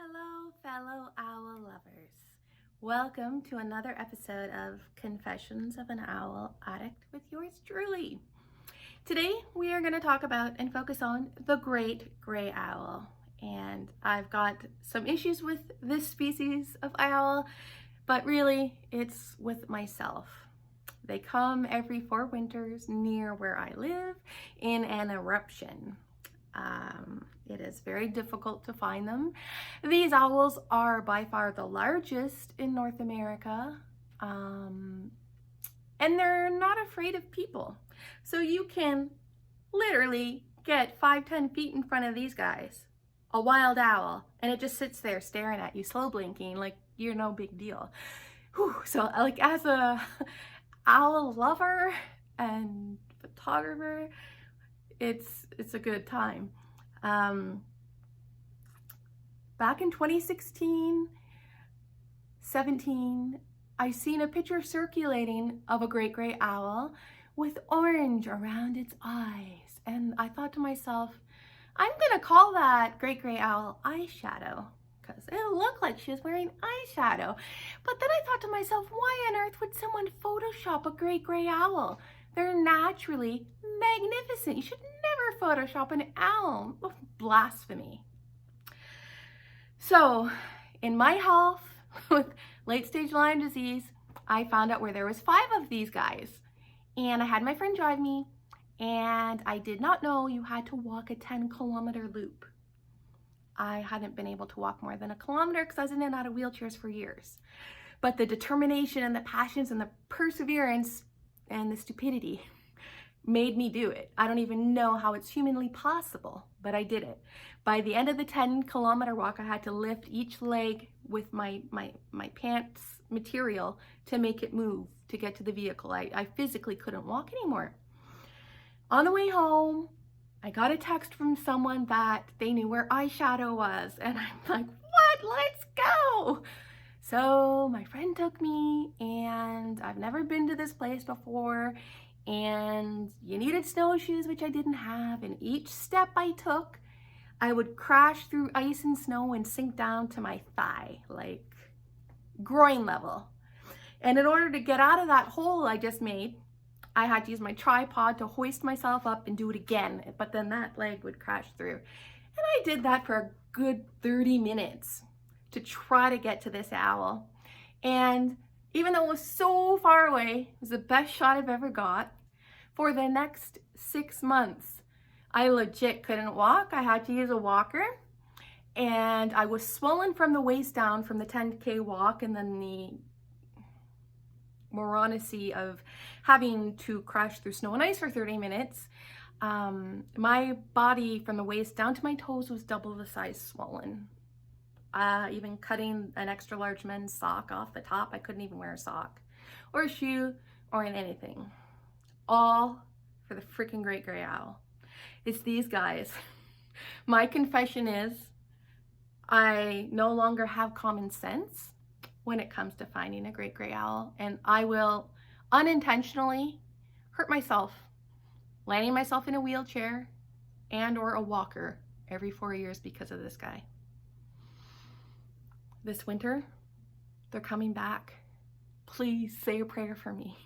Hello, fellow owl lovers. Welcome to another episode of Confessions of an Owl Addict with yours truly. Today, we are going to talk about and focus on the great gray owl. And I've got some issues with this species of owl, but really, it's with myself. They come every 4 winters near where I live in an eruption. It is very difficult to find them. These owls are by far the largest in North America, and they're not afraid of people. So you can literally get 5-10 feet in front of these guys, a wild owl, and it just sits there staring at you, slow blinking, like you're no big deal. Whew. So like as a owl lover and photographer, it's a good time. Back in 2016, 17, I seen a picture circulating of a great gray owl with orange around its eyes. And I thought to myself, I'm gonna call that great gray owl eyeshadow because it looked like she was wearing eyeshadow. But then I thought to myself, why on earth would someone Photoshop a great gray owl? They're naturally magnificent. You should never Photoshop an owl. Oh, blasphemy. So, in my health with late-stage Lyme disease, I found out where there was 5 of these guys. And I had my friend drive me, and I did not know you had to walk a 10-kilometer loop. I hadn't been able to walk more than a kilometer because I was in and out of wheelchairs for years. But the determination and the passions and the perseverance and the stupidity made me do it. I don't even know how it's humanly possible, but I did it. By the end of the 10-kilometer walk, I had to lift each leg with my pants material to make it move to get to the vehicle. I physically couldn't walk anymore. On the way home, I got a text from someone that they knew where eyeshadow was, and I'm like, what? Let's go! So my friend took me, and I've never been to this place before, and you needed snowshoes, which I didn't have, and each step I took, I would crash through ice and snow and sink down to my thigh, like groin level. And in order to get out of that hole I just made, I had to use my tripod to hoist myself up and do it again, but then that leg would crash through. And I did that for a good 30 minutes to try to get to this owl. And even though it was so far away, it was the best shot I've ever got. For the next 6 months, I legit couldn't walk. I had to use a walker. And I was swollen from the waist down from the 10K walk and then the moronacy of having to crash through snow and ice for 30 minutes. My body from the waist down to my toes was double the size swollen. Even cutting an extra large men's sock off the top, I couldn't even wear a sock or a shoe or anything. All for the freaking great gray owl. It's these guys. My confession is I no longer have common sense when it comes to finding a great gray owl, and I will unintentionally hurt myself, landing myself in a wheelchair and or a walker every 4 years because of this guy. This winter, they're coming back. Please say a prayer for me.